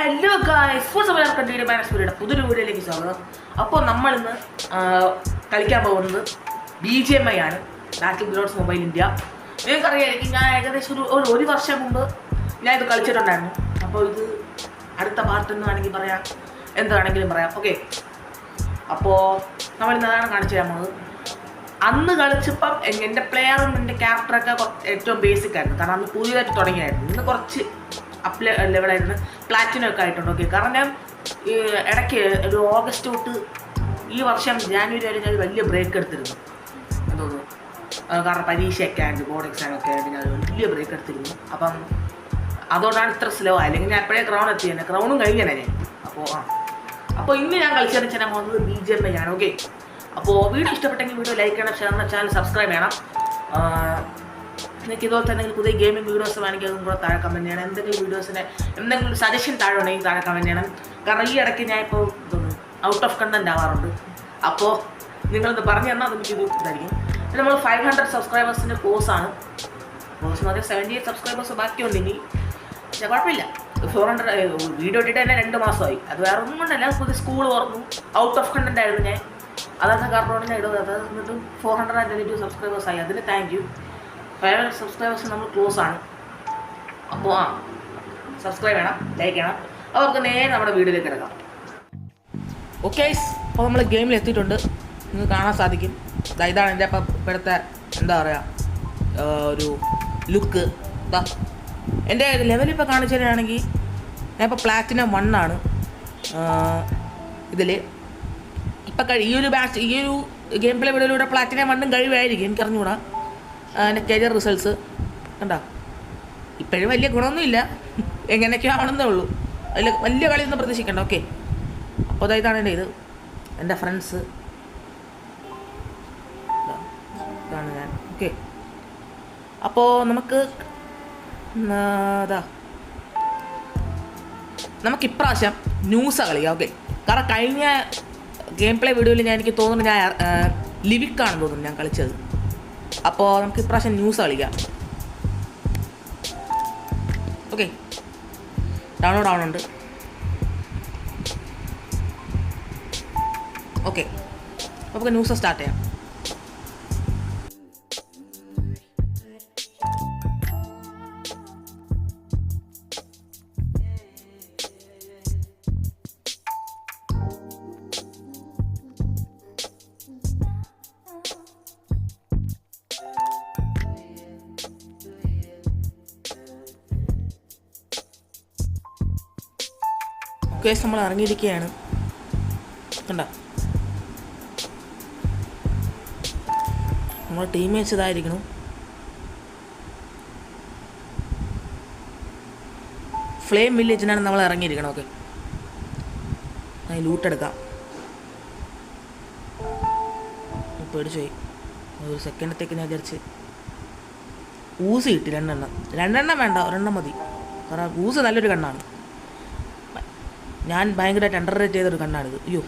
Hello guys, പുതിയൊരു വീഡിയോയിലേക്ക് സ്വാഗതം. അപ്പോൾ നമ്മളിന്ന് കളിക്കാൻ പോകുന്നത് BGMI ആണ്, ബാറ്റിൽ ഗ്രൗണ്ട്സ് മൊബൈൽ ഇന്ത്യ. നിങ്ങൾക്കറിയാമായിരിക്കും, ഞാൻ ഏകദേശം ഒരു വർഷം മുമ്പ് ഞാൻ ഇത് കളിച്ചിട്ടുണ്ടായിരുന്നു. അപ്പോൾ ഇത് അടുത്ത പാർട്ട് എന്ന് വേണമെങ്കിൽ പറയാം, എന്ത് വേണമെങ്കിലും പറയാം. ഓക്കെ, അപ്പോൾ നമ്മളിന്ന് അതാണ് കാണിച്ചു തരാൻ പോകുന്നത്. അന്ന് കളിച്ചപ്പം എൻ്റെ പ്ലെയറും എൻ്റെ ക്യാരക്ടറൊക്കെ ഏറ്റവും ബേസിക് ആയിരുന്നു, കാരണം അന്ന് പുതിയതായിട്ട് തുടങ്ങിയായിരുന്നു. ഇന്ന് കുറച്ച് അപ്പ് ലെവലായിരുന്നു, പ്ലാറ്റിനം ഒക്കെ ആയിട്ടുണ്ട്. ഓക്കെ, കാരണം ഞാൻ ഇടയ്ക്ക് ഒരു ഓഗസ്റ്റ് തൊട്ട് ഈ വർഷം ജാനുവരി വരെ ഞാൻ വലിയ ബ്രേക്ക് എടുത്തിരുന്നു എന്തോന്നു, കാരണം പരീക്ഷയൊക്കെ ആയിട്ട് ബോർഡ് എക്സാം ഒക്കെ ആയിട്ട് ഞാൻ വലിയ ബ്രേക്ക് എടുത്തിരുന്നു. അപ്പം അതുകൊണ്ടാണ് ഇത്ര സ്ലോ ആയി, അല്ലെങ്കിൽ ഞാൻ എപ്പോഴേ ക്രൗൺ എത്തിയാണ്, ക്രൗണും കഴിഞ്ഞാണ് ഞാൻ. അപ്പോൾ ഇന്ന് ഞാൻ കളിച്ചതെന്ന് വെച്ചാൽ പോകുന്നത് BGMI ആണ്. ഓക്കെ, അപ്പോൾ വീഡിയോ ഇഷ്ടപ്പെട്ടെങ്കിൽ വീഡിയോ ലൈക്ക് ചെയ്യണം, ഷെയർ ചെയ്യണം, ചാനൽ സബ്സ്ക്രൈബ് ചെയ്യണം. നിങ്ങൾക്ക് ഇതുപോലെ തന്നെ പുതിയ ഗെയിമിംഗ് വീഡിയോസ് വേണമെങ്കിൽ അതും കൂടെ താഴെ കമൻറ്റ് ചെയ്യണം. എന്തെങ്കിലും സജഷൻ താഴെ ഉണ്ടെങ്കിൽ താഴെ കമൻറ്റ് ചെയ്യണം. കാരണം ഈ ഇടയ്ക്ക് ഞാൻ ഇപ്പോൾ ഔട്ട് ഓഫ് കണ്ടൻറ്റ് ആവാറുണ്ട്. അപ്പോൾ നിങ്ങളൊന്ന് പറഞ്ഞു തന്നാൽ നമുക്കിത് ഇതായിരിക്കും. പിന്നെ നമ്മൾ 500 സബ്സ്ക്രൈബേഴ്സിൻ്റെ കോഴ്സാണ്. കോഴ്സ് എന്ന് പറഞ്ഞാൽ 78 സബ്സ്ക്രൈബേഴ്സ് ബാക്കിയുണ്ട് ഇനി, പക്ഷേ കുഴപ്പമില്ല. 400 വീഡിയോ ഇട്ടിട്ട് തന്നെ 2 മാസമായി. അത് വേറെ ഒന്നും കൊണ്ടല്ല, പുതിയ സ്കൂൾ തുറന്നു, ഔട്ട് ഓഫ് കണ്ടൻറ്റ് ആയിരുന്നു ഞാൻ. അതൊക്കെ കാരണമാണ് ഞാൻ ഇടുന്നത്. അത് എന്നിട്ടും 422 സബ്സ്ക്രൈബേഴ്സായി. അതിന് താങ്ക് യു. 500 സബ്സ്ക്രൈബേഴ്സ് നമ്മൾ ക്ലോസ് ആണ്. അപ്പോൾ സബ്സ്ക്രൈബ് ചെയ്യണം, ലൈക്ക് ചെയ്യണം. അവർക്ക് നേരെ നമ്മുടെ വീഡിയോയിലേക്ക് എടുക്കാം. ഓക്കെ, അപ്പോൾ നമ്മൾ ഗെയിമിൽ എത്തിയിട്ടുണ്ട്. നിങ്ങൾക്ക് കാണാൻ സാധിക്കും, ഇതാണ് എൻ്റെ ഇപ്പം ഇപ്പോഴത്തെ എന്താ പറയുക ഒരു ലുക്ക്. എൻ്റെ ലെവലിപ്പോൾ കാണിച്ചു തരികയാണെങ്കിൽ ഞാൻ ഇപ്പോൾ പ്ലാറ്റിനം 1 ആണ് ഇതിൽ. ഇപ്പം ഈ ഒരു ഗെയിം പ്ലേ വീഡിയോയിലൂടെ പ്ലാറ്റിനം 1 കഴിവായിരിക്കും, എനിക്കറിഞ്ഞുകൂടാ. എൻ്റെ കരിയർ റിസൾട്ട്സ് കണ്ടോ. ഇപ്പോഴും വലിയ ഗുണമൊന്നുമില്ല, എങ്ങനെയൊക്കെ ആവണമെന്നേ ഉള്ളൂ. അതിൽ വലിയ കളിയൊന്നും പ്രതീക്ഷിക്കണ്ട. ഓക്കെ, അപ്പോൾ ഇതാണ് എൻ്റെ എൻ്റെ ഫ്രണ്ട്സ്, ഇതാണ് ഞാൻ. ഓക്കെ, അപ്പോൾ നമുക്കിപ്രാവശ്യം ന്യൂസാണ് കളിക്കാം. ഓക്കെ, കാരണം കഴിഞ്ഞ ഗെയിം പ്ലേ വീഡിയോയിൽ എനിക്ക് തോന്നുന്നു ഞാൻ ലിവിക്കാണെന്ന് തോന്നുന്നു ഞാൻ കളിച്ചത്. അപ്പോൾ നമുക്ക് ഇപ്രാവശ്യം ന്യൂസ് കളിക്കാം. ഓക്കെ, ഡൗൺലോഡ് ആവുന്നുണ്ട്. ഓക്കെ, നമുക്ക് ന്യൂസ് സ്റ്റാർട്ട് ചെയ്യാം. കേസ് നമ്മൾ ഇറങ്ങിയിരിക്കുകയാണ്, കണ്ടോ. നമ്മുടെ ടീമേറ്റ്സ് ഇതായിരിക്കണം. ഫ്ലെയിം വില്ലേജിനാണ് നമ്മൾ ഇറങ്ങിയിരിക്കണം. ഓക്കെ, ലൂട്ടെടുക്കാം. പേടിച്ചു പോയി ഒരു സെക്കൻഡത്തേക്ക്. ഞാൻ വിചാരിച്ച് ഊസ് കിട്ടി 2 എണ്ണം വേണ്ട, 1 മതി. കാരണം ഊസ് നല്ലൊരു കണ്ണാണ്, ഞാൻ ഭയങ്കരമായിട്ട് അണ്ടർറേറ്റ് ചെയ്തൊരു കണ്ണാണിത്. അയ്യോ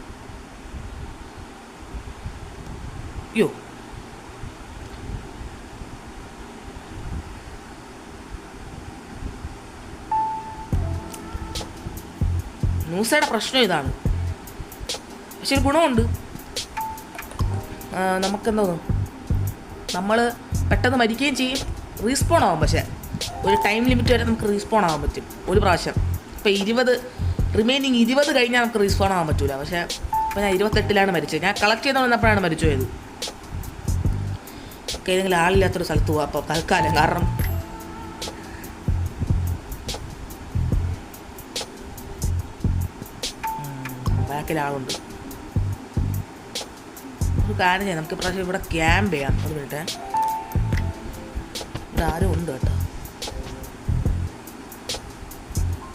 ന്യൂസയുടെ പ്രശ്നം ഇതാണ്. പക്ഷെ ഒരു ഗുണമുണ്ട്, നമുക്കെന്തോന്നും നമ്മൾ പെട്ടെന്ന് മരിക്കുകയും ചെയ്യും, റീസ്പോൺ ആവാം. പക്ഷേ ഒരു ടൈം ലിമിറ്റ് വരെ നമുക്ക് റീസ്പോൺ ആവാൻ പറ്റും ഒരു പ്രാവശ്യം. ഇപ്പോൾ റിമൈനിങ് 20 കഴിഞ്ഞാൽ നമുക്ക് റീസ്പോൺ ആവാൻ പറ്റില്ല. പക്ഷേ ഇപ്പോൾ ഞാൻ 28ലാണ് മരിച്ചത്. ഞാൻ കളക്ട് ചെയ്ത് വന്നപ്പോഴാണ് മരിച്ചു പോയത്. ഒക്കെ ഏതെങ്കിലും ആളില്ലാത്തൊരു സ്ഥലത്ത് പോവാം അപ്പോൾ തൽക്കാലം. കാരണം ബാക്കിൽ ആളുണ്ട്. ഒരു കാര്യം ചെയ്യാം, നമുക്ക് പ്രാവശ്യം ഇവിടെ ക്യാമ്പ് ചെയ്യാം. അത് വിട്ടെ, ഇവിടെ ആരും ഉണ്ട് കേട്ടോ,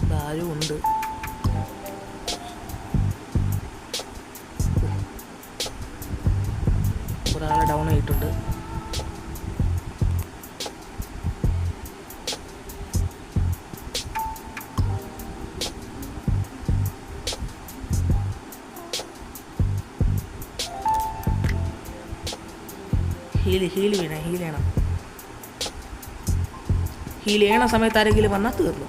ഇവിടെ ആരും ഉണ്ട്. ഒരാളെ ഡൗൺ ആയിട്ടുണ്ട്. ഹീൽ ചെയ്യണം. ഹീൽ ചെയ്യണ സമയത്ത് ആരെങ്കിലും വന്നാൽ തീർന്നു.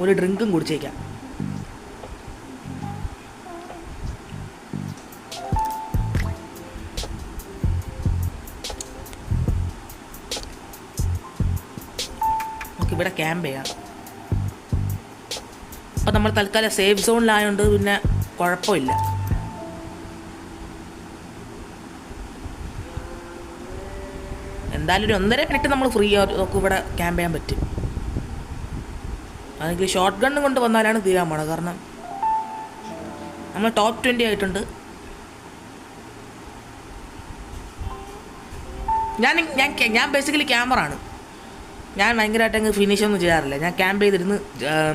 ഒരു ഡ്രിങ്കും കുടിച്ചേക്കാം. നമുക്കിവിടെ ക്യാമ്പ് ചെയ്യാം. അപ്പം നമ്മൾ തൽക്കാലം സേഫ് സോണിലായതുകൊണ്ട് പിന്നെ കുഴപ്പമില്ല. എന്തായാലും ഒരു 1.5 മിനിറ്റ് നമ്മൾ ഫ്രീ നമുക്ക് ഇവിടെ ക്യാമ്പ് ചെയ്യാൻ പറ്റും. അതെങ്കിൽ ഷോർട്ട് ഗണ്ണ് കൊണ്ട് വന്നാലാണ് തീരാൻ പോണത്. കാരണം നമ്മൾ ടോപ്പ് 20 ആയിട്ടുണ്ട്. ഞാൻ ബേസിക്കലി ക്യാമറാണ്. ഞാൻ ഭയങ്കരമായിട്ട് അങ്ങ് ഫിനിഷൊന്നും ചെയ്യാറില്ല. ഞാൻ ക്യാമ്പ് ചെയ്തിരുന്ന്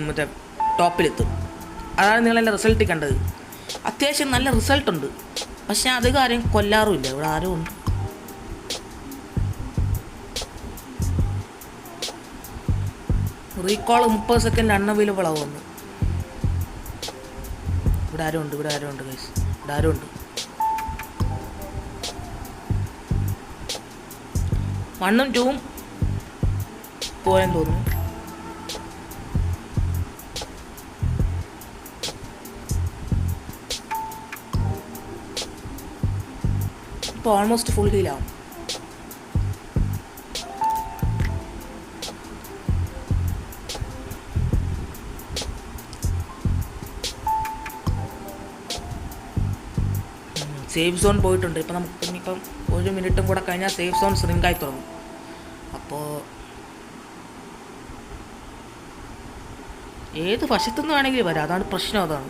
മറ്റേ ടോപ്പിലെത്തും. അതാണ് നിങ്ങളെല്ലാം റിസൾട്ട് കണ്ടത്. അത്യാവശ്യം നല്ല റിസൾട്ടുണ്ട്. പക്ഷെ അധികം ആരെയും കൊല്ലാറുമില്ല. ഇവിടെ ആരും ഉണ്ട്. റീകോൾ 30 സെക്കൻഡ് അൺഅവൈലബിൾ ആവുമെന്ന്. ഇവിടെ ആരും ഉണ്ട് ഗൈസ്. ഇവിടെ ആരും ഉണ്ട്. 1 ഉം 2 ഉം പോയെന്ന് തോന്നുന്നു. ഇപ്പോൾ ഓൾമോസ്റ്റ് ഫുൾ ഹീലാവും. സേഫ് സോൺ പോയിട്ടുണ്ട്. ഇപ്പം നമുക്ക് ഇനിയിപ്പം 1 മിനിറ്റും കൂടെ കഴിഞ്ഞാൽ സേഫ് സോൺ ശ്രിങ്കായി തുടങ്ങും. അപ്പോൾ ഏത് വശത്തുനിന്ന് വേണമെങ്കിലും വരാം. അതാണ് പ്രശ്നം. അതാണ്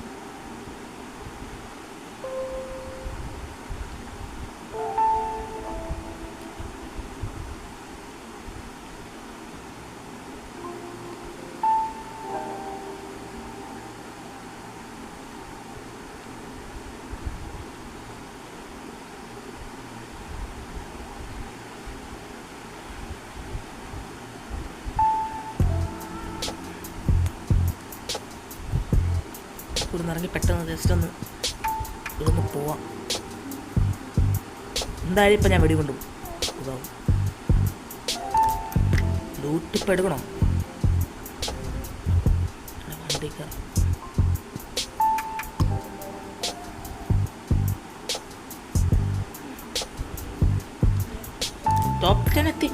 ഇവിടുന്ന് ഇറങ്ങി പെട്ടെന്ന് ജസ്റ്റ് ഒന്ന് ഇവിടുന്ന് പോവാം. എന്തായാലും ഇപ്പം ഞാൻ വെടികൊണ്ടു ഇതാവും. ലൂട്ടിപ്പം എടുക്കണോ? വണ്ടിക്ക ടോപ്പ് 10 എത്തി.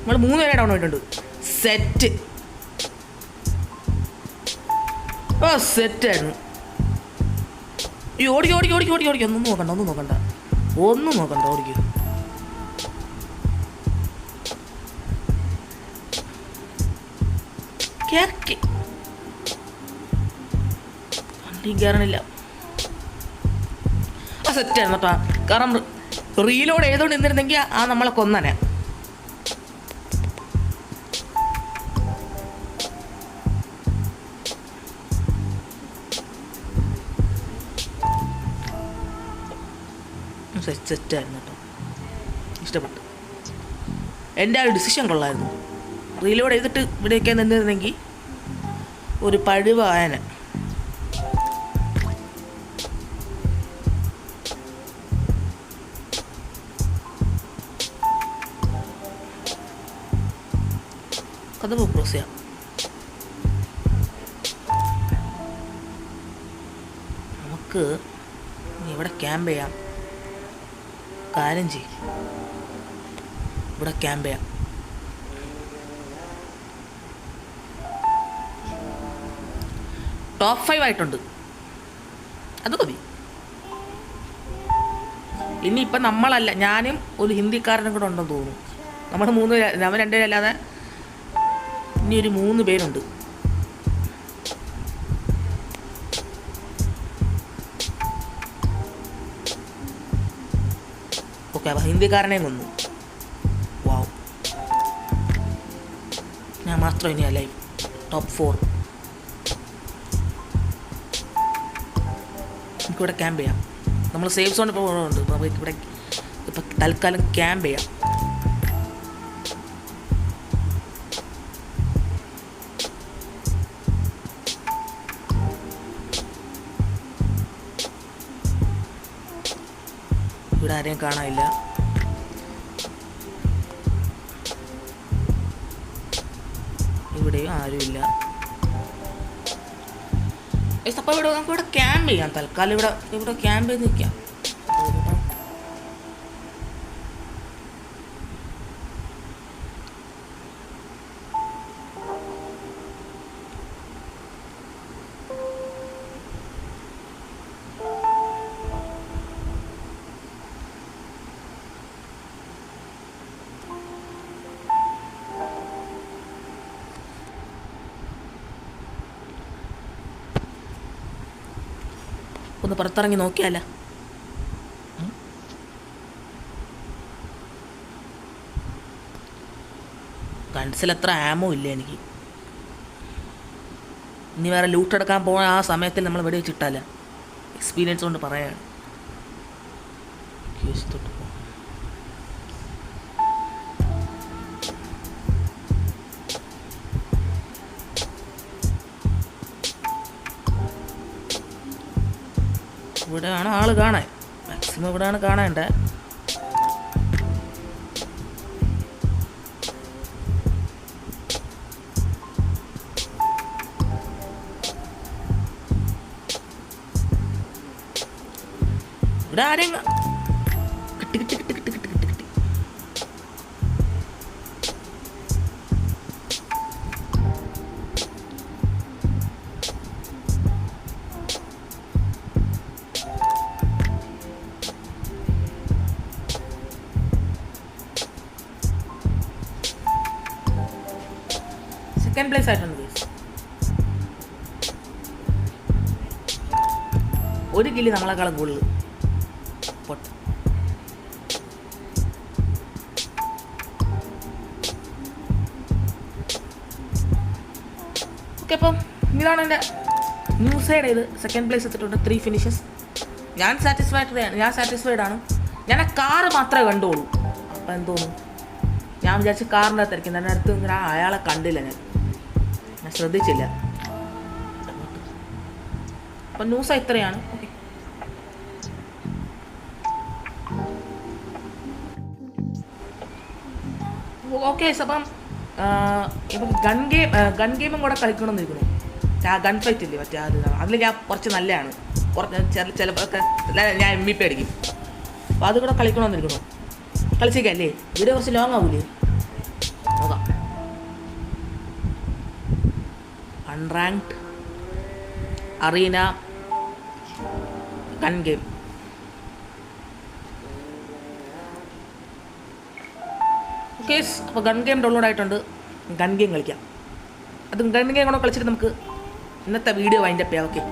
നമ്മൾ 3 പേരെ ഡൗൺ ആയിട്ടുണ്ട്. സെറ്റ്. ഓ സെറ്റായിരുന്നു. ഈ ഓടി ഒന്നും നോക്കണ്ട ഓടിക്കും. വണ്ടി കയറണില്ല. ആ സെറ്റായിരുന്നു കേട്ടോ. കാരണം റീലോഡ് ചെയ്തോണ്ട് നിന്നിരുന്നെങ്കിൽ ആ നമ്മളെ കൊന്നനെ. സെറ്റായിരുന്നു കേട്ടോ. ഇഷ്ടപ്പെട്ടു. എൻ്റെ ആ ഒരു ഡിസിഷൻ കൊള്ളായിരുന്നു. റീലോഡ് ചെയ്തിട്ട് ഇവിടെയൊക്കെ നിന്നിരുന്നെങ്കിൽ ഒരു പഴുവായന. കഥ ക്രോസ് ചെയ്യാം. നമുക്ക് ഇവിടെ ക്യാമ്പ് ചെയ്യാം. കാര്യം ചെയ്യും. ഇവിടെ ക്യാമ്പ് ചെയ്യാം. ടോപ്പ് 5 ആയിട്ടുണ്ട്. അത് മതി. ഇനിയിപ്പം നമ്മളല്ല, ഞാനും ഒരു ഹിന്ദിക്കാരനും കൂടെ ഉണ്ടെന്ന് തോന്നുന്നു. നമ്മൾ 3 പേര്, നമ്മൾ 2 പേരല്ലാതെ ഇനി ഒരു 3 പേരുണ്ട്. ഓക്കെ, അപ്പോൾ ഹിന്ദിക്കാരനെയും കൊന്നു. വാവ്, ഞാൻ മാത്രം ഇനി അല്ല. ടോപ്പ് 4 നമുക്കിവിടെ ക്യാമ്പ് ചെയ്യാം. നമ്മൾ സേഫ് സോൺ ഇപ്പോൾ ഉണ്ട്. അപ്പോൾ ഇവിടെ ഇപ്പം തൽക്കാലം ക്യാമ്പ് ചെയ്യാം. ഇവിടെ ആരെയും കാണാനില്ല. ഇവിടെയും ആരുമില്ല. അപ്പോൾ ഇവിടെ നമുക്ക് ഇവിടെ ക്യാമ്പ് ചെയ്യാം. തൽക്കാലം ഇവിടെ ക്യാമ്പ് ചെയ്ത് നിൽക്കാം. ഒന്ന് പുറത്തിറങ്ങി നോക്കിയാലോ. ഗൺസിൽ എത്ര ആമോ ഇല്ല എനിക്ക്. ഇനി വേറെ ലൂട്ട് എടുക്കാൻ പോകാൻ ആ സമയത്തിൽ നമ്മൾ വെടി വെച്ചിട്ടല്ല. എക്സ്പീരിയൻസ് കൊണ്ട് പറയാണ്. ഇവിടെയാണ് ആള് കാണാൻ. മാക്സിമം ഇവിടെയാണ് കാണേണ്ടത്. ഇവിടെ ആരെയും കിട്ടി കിട്ടി കിട്ടി കിട്ടി കിട്ടി കിട്ടി കിട്ടി. സെക്കൻഡ് പ്ലേസ് ആയിട്ടുണ്ട്. ഒരു കില്ല് നമ്മളെക്കാളും കൂടുതൽ പൊട്ട്. ഓക്കെ, അപ്പം ഇതാണ് എൻ്റെ ന്യൂ സൈഡ്. ഇത് സെക്കൻഡ് പ്ലേസ് എത്തിയിട്ടുണ്ട്. 3 ഫിനിഷസ്. ഞാൻ സാറ്റിസ്ഫൈഡ് ആണ്. ഞാൻ ആ കാറ് മാത്രമേ കണ്ടുള്ളൂ. അപ്പം എന്തോന്നു, ഞാൻ വിചാരിച്ചു കാറിൻ്റെ അകത്തായിരിക്കും. എൻ്റെ അടുത്ത് ഇങ്ങനെ അയാളെ കണ്ടില്ല. ഞാൻ ശ്രദ്ധിച്ചില്ല. അപ്പം ന്യൂസ് ഇത്രയാണ്. Okay, okay. അപ്പം ഇപ്പം ഗൺ ഗെയിമും കൂടെ കളിക്കണമെന്നിരിക്കുന്നു. ആ ഗൺ ഫൈറ്റ് ഇല്ലേ മറ്റേ അതിൽ ഞാൻ കുറച്ച് നല്ലതാണ്. ചിലപ്പോൾ ഞാൻ MVP അടിക്കും. അപ്പോൾ അത് കൂടെ കളിക്കണമെന്നിരിക്കുന്നു. കളിച്ചേക്കല്ലേ? വീഡിയോ കുറച്ച് ലോങ് ആവൂലേ? നോക്കാം. അൺറാങ്ക്ഡ് അറീന ഗൺ ഗെയിം. ഓക്കെ, അപ്പോൾ ഗൺ ഗെയിം ഡൗൺലോഡ് ആയിട്ടുണ്ട്. ഗൺ ഗെയിം കളിക്കാം. അത് ഗൺ ഗെയിം കൂടെ കളിച്ചിട്ട് നമുക്ക് ഇന്നത്തെ വീഡിയോ വൈൻഡ് അപ്പ് ചെയ്യാം. ഓക്കെ,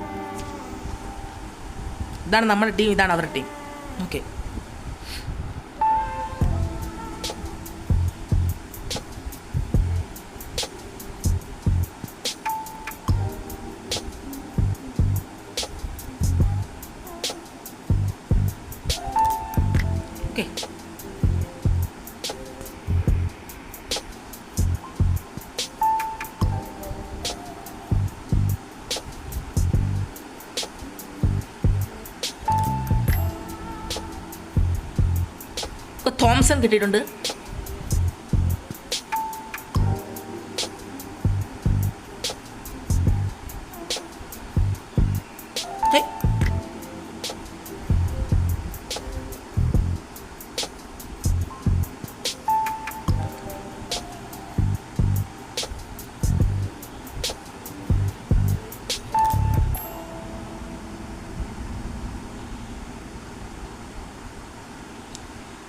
ഇതാണ് നമ്മുടെ ടീം, ഇതാണ് അവരുടെ ടീം. Okay, okay. തോംസൺ കിട്ടിയിട്ടുണ്ട്.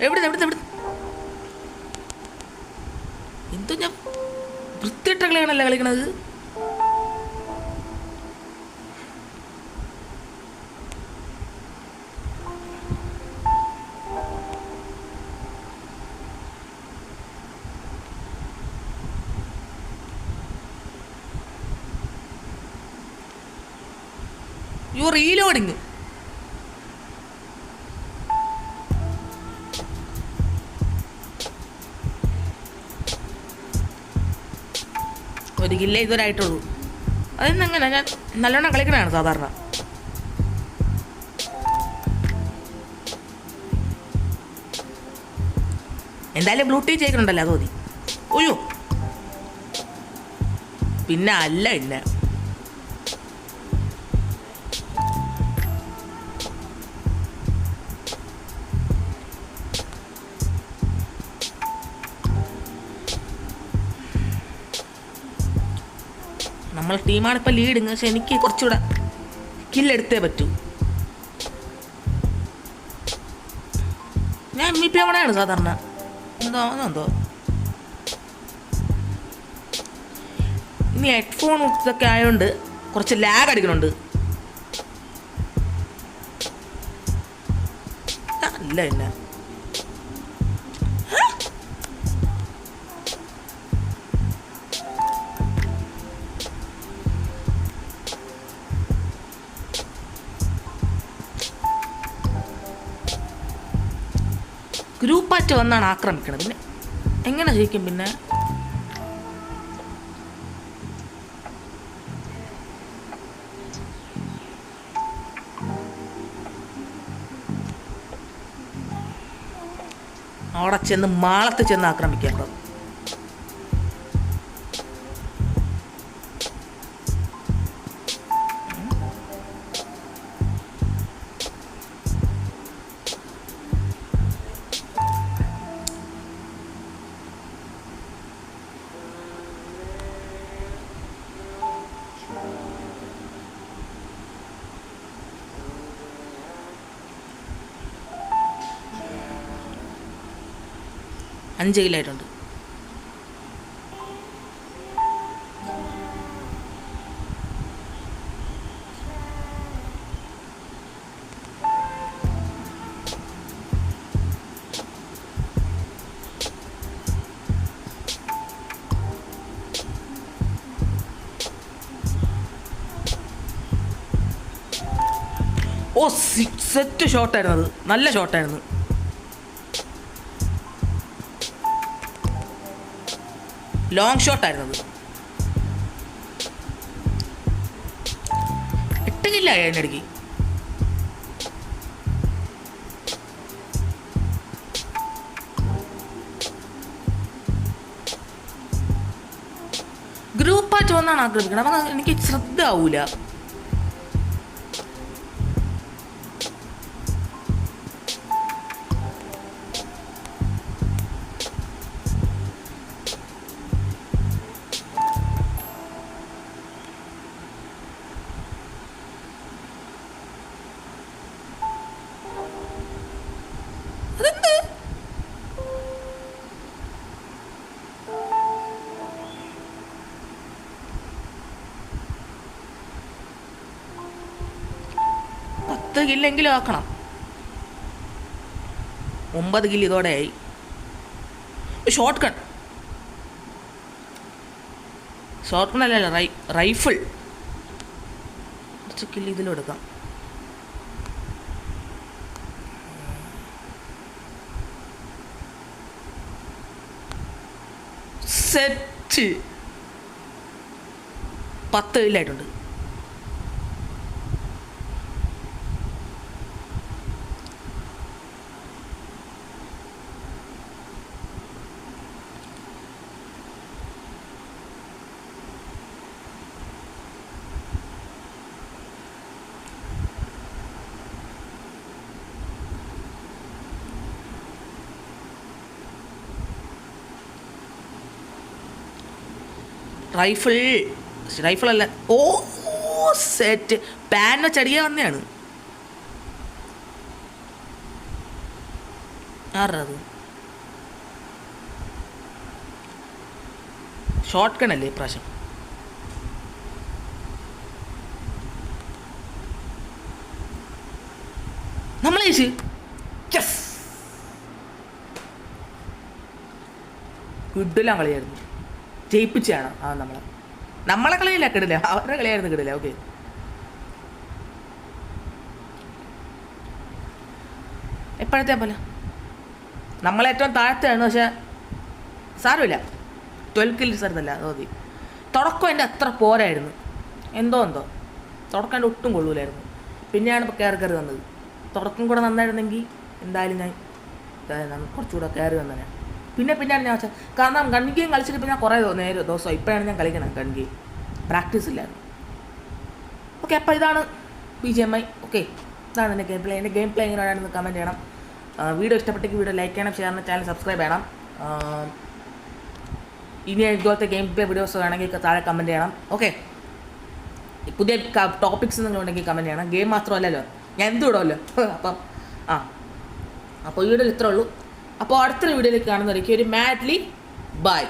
എവിടെ എന്തോ ഞാൻ വൃത്തിയിട്ട കളിയാണല്ലേ കളിക്കണത്. U reloading. ഒരു കില്ല ഇതുവരായിട്ടുള്ളൂ. അതിന്നെങ്ങനെ ഞാൻ നല്ലോണം കളിക്കണതാണ് സാധാരണ. എന്തായാലും ബ്ലൂടൂത്ത് ചെയ്തിട്ടുണ്ടല്ലോ അത് മതി. ഒയ്യോ പിന്നെ അല്ല ഇല്ല നമ്മൾ ടീമാണ് ഇപ്പം ലീഡിങ്. പക്ഷെ എനിക്ക് കുറച്ചുകൂടെ കില്ലെടുത്തേ പറ്റൂ. ഞാൻ MVP ആവണയാണ് സാധാരണ. എന്തോ ഇനി ഹെഡ്ഫോൺ ഇതൊക്കെ ആയതുകൊണ്ട് കുറച്ച് ലാഗ് അടിക്കണുണ്ട്. അല്ല ഇല്ല ഗ്രൂപ്പായിട്ട് വന്നാണ് ആക്രമിക്കണത്. പിന്നെ എങ്ങനെ ജയിക്കും? പിന്നെ അവിടെ ചെന്ന് മാളത്ത് ചെന്ന് ആക്രമിക്കാം. അഞ്ച് കിലായിട്ടുണ്ട്. ഓ സെറ്റ് ഷോട്ടായിരുന്നു അത്. നല്ല ഷോട്ടായിരുന്നു. ലോങ് ഷോട്ടായിരുന്നത്. 8 കില്ലായി അതിനിടയ്ക്ക്. ഗ്രൂപ്പായിട്ട് വന്നാണ് ആക്രമിക്കണം. അപ്പം എനിക്ക് ശ്രദ്ധ ആവൂല. കില്ലെങ്കിലും ആക്കണം. 9 കില്ല് ഇതോടെയായി. ഷോട്ട് ഗൺ അല്ലല്ല റൈഫിൾ. കുറച്ച് കില്ല് ഇതിലെടുക്കാം. സെറ്റ് 10 കില്ലായിട്ടുണ്ട്. റൈഫിളല്ല. ഓ സെറ്റ് പാൻ വെച്ചടിയാ വന്നെയാണ്. ആരത്? ഷോട്ട് ഗൺ അല്ലേ ഇപ്രാവശ്യം? നമ്മൾ ഗുഡെല്ലാം കളിയായിരുന്നു. ജയിപ്പിച്ചാണ് ആ നമ്മളെ കളിയില്ല കിടില്ല, അവരുടെ കളിയായിരുന്നു കിടില്ല. ഓക്കെ, എപ്പോഴത്തെ പോലെ നമ്മളേറ്റവും താഴത്തെയാണ്. പക്ഷെ സാരമില്ല, 12 കില്ല് സാരത്തല്ല. അത് മതി. തുടക്കം എൻ്റെ അത്ര പോരായിരുന്നു. എന്തോ തുടക്കം എൻ്റെ ഒട്ടും കൊള്ളൂലായിരുന്നു. പിന്നെയാണ് ഇപ്പോൾ കയറി വന്നത്. തുടക്കം കൂടെ നന്നായിരുന്നെങ്കിൽ എന്തായാലും ഞാൻ കുറച്ചുകൂടെ കയറി വന്നേ. പിന്നെയാണ് ഞാൻ വെച്ചാൽ, കാരണം ഗൺ ഗെയിം കളിച്ചിട്ട് ഇപ്പോൾ ഞാൻ കുറേ ദിവസം ഇപ്പോഴാണ് ഞാൻ കളിക്കണം ഗൺ ഗെയിം, പ്രാക്ടീസ് ഇല്ലായിരുന്നു. ഓക്കെ, അപ്പോൾ ഇതാണ് BGMI. ഓക്കെ, ഇതാണ് എൻ്റെ ഗെയിം പ്ലേ. എൻ്റെ ഗെയിം പ്ലേ എങ്ങനെയാണെന്ന് കമൻറ്റ് ചെയ്യണം. വീഡിയോ ഇഷ്ടപ്പെട്ടെങ്കിൽ വീഡിയോ ലൈക്ക് ചെയ്യണം, ഷെയർ ചെയ്യണം, ചാനൽ സബ്സ്ക്രൈബ് ചെയ്യണം. ഇനി ഇതുപോലത്തെ ഗെയിം പ്ലേ വീഡിയോസ് വേണമെങ്കിൽ താഴെ കമൻറ്റ് ചെയ്യണം. ഓക്കെ, പുതിയ ടോപ്പിക്സ് നിങ്ങളുണ്ടെങ്കിൽ കമൻറ്റ് ചെയ്യണം. ഗെയിം മാത്രമല്ലല്ലോ, ഞാൻ എന്തും ഇടുമല്ലോ. അപ്പോൾ ഈ വീഡിയോയിൽ ഇത്രേ ഉള്ളൂ. അപ്പോൾ അടുത്തൊരു വീഡിയോയിലേക്ക് കാണുന്നവരേക്ക് ഒരു മാഡ്ലി ബൈ.